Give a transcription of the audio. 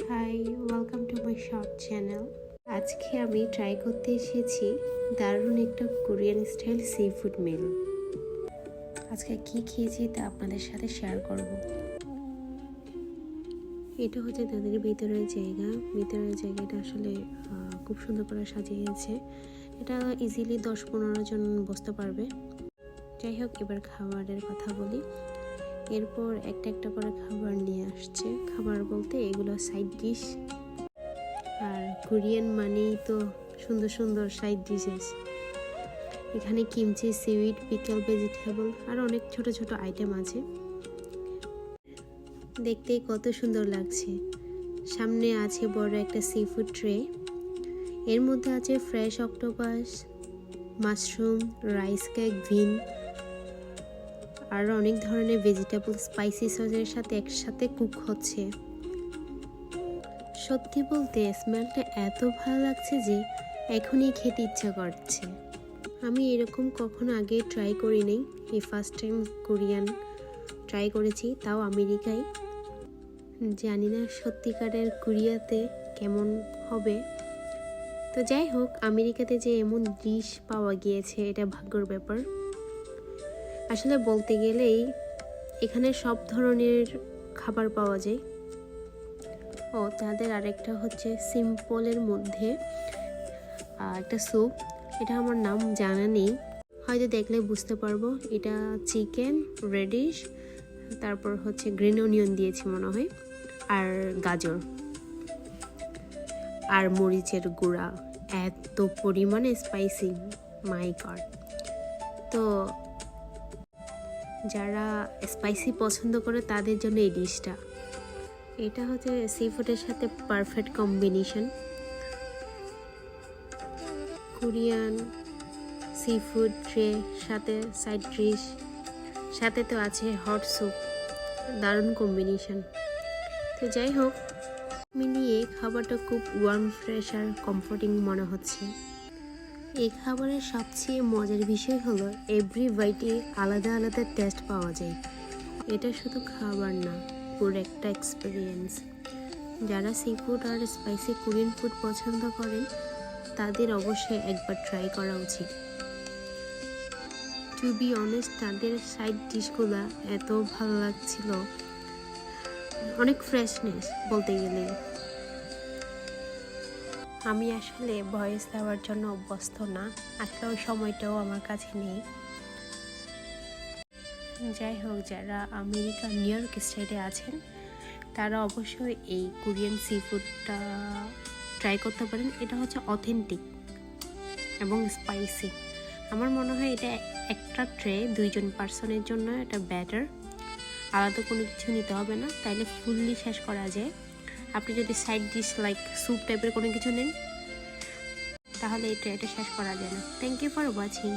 High, welcome to my short channel. আজকে আমি try করতে এসেছি দারুণ একটা Korean style seafood meal. আজকে কি খেয়েছি তা আপনাদের সাথে শেয়ার করব। এটা হচ্ছে তাদের ভিতরের জায়গাটা আসলে খুব সুন্দর করে সাজিয়েছে। এটা ইজিলি 10-15 জন বসতে পারবে। যাই হোক, এবার খাবারের কথা বলি। এরপর একটা একটা করে খাবার নিয়ে আসছে। খাবার বলতে এগুলো সাইড ডিশ, আর কোরিয়ান মানেই তো সুন্দর সুন্দর সাইড ডিশেস। এখানে কিমচি, সিউইড, পিকল, ভেজিটেবল আর অনেক ছোট ছোট আইটেম আছে। দেখতেই কত সুন্দর লাগছে। সামনে আছে বড় একটা সি ফুড ট্রে। এর মধ্যে আছে fresh octopus, mushroom, rice cake, ভিন আর অনেক ধরনের ভেজিটেবল স্পাইসি সসের সাথে একসাথে কুক হচ্ছে। সত্যি বলতে স্মেলটা এত ভালো লাগছে যে এখনই খেতে ইচ্ছা করছে। আমি এরকম কখনো আগে ট্রাই করিনি, এই ফার্স্ট টাইম কোরিয়ান ট্রাই করেছি, তাও আমেরিকায়। জানি না সত্যিকারের কোরিয়াতে কেমন হবে। তো যাই হোক, আমেরিকাতে যে এমন ডিশ পাওয়া গিয়েছে এটা ভাগ্যর ব্যাপার। আসলে বলতে গেলেই এখানে সব ধরনের খাবার পাওয়া যায়। ও তাদের আরেকটা হচ্ছে সিম্পলের মধ্যে একটা স্যুপ। এটা আমার নাম জানা নেই, হয়তো দেখলে বুঝতে পারবো। এটা চিকেন, রেডিশ, তারপর হচ্ছে গ্রিন অনিয়ন দিয়েছি মনে হয়, আর গাজর আর মরিচের গুঁড়া। এত পরিমাণে স্পাইসি, মাই গড। তো যারা স্পাইসি পছন্দ করে তাদের জন্য এই ডিশটা। এটা হচ্ছে সি ফুডের সাথে perfect combination. Korean sea food tray, সাথে সাইড ডিশ, সাথে তো আছে হট স্যুপ। দারুণ কম্বিনেশন। তো যাই হোক, মিলিয়ে খাবারটা খুব ওয়ার্ম, ফ্রেশ আর কমফোর্টিং মনে হচ্ছে। এই খাবারের সবচেয়ে মজার বিষয় হলো এভরি বাইটে আলাদা আলাদা টেস্ট পাওয়া যায়। এটা শুধু খাবার না, পুরো একটা এক্সপিরিয়েন্স। যারা সি ফুড আর স্পাইসি কোরিয়ান ফুড পছন্দ করেন তাদের অবশ্যই একবার ট্রাই করা উচিত। টু বি অনেস্ট, তাদের সাইড ডিশগুলো এত ভালো লাগছিল, অনেক ফ্রেশনেস বলতে গেলে। আমি আসলে ভয়েস দেওয়ার জন্য অভ্যস্ত না, আসলে ওই সময়টাও আমার কাছে নেই। যাই হোক, যারা আমেরিকা নিউ ইয়র্ক স্টেটে আছেন তারা অবশ্যই এই কোরিয়ান সি ফুডটা ট্রাই করতে পারেন। এটা হচ্ছে অথেন্টিক এবং স্পাইসি। আমার মনে হয় এটা একটা ট্রে 2জন পার্সনের জন্য এটা বেটার। আলাদা কোনো কিছু নিতে হবে না, তাইলে ফুললি শেষ করা যায়। আপনি যদি সাইড ডিশ লাইক স্যুপ টাইপের কোনো কিছু নেন তাহলে এই ট্রেটা শেষ করা যায় না। Thank you for watching.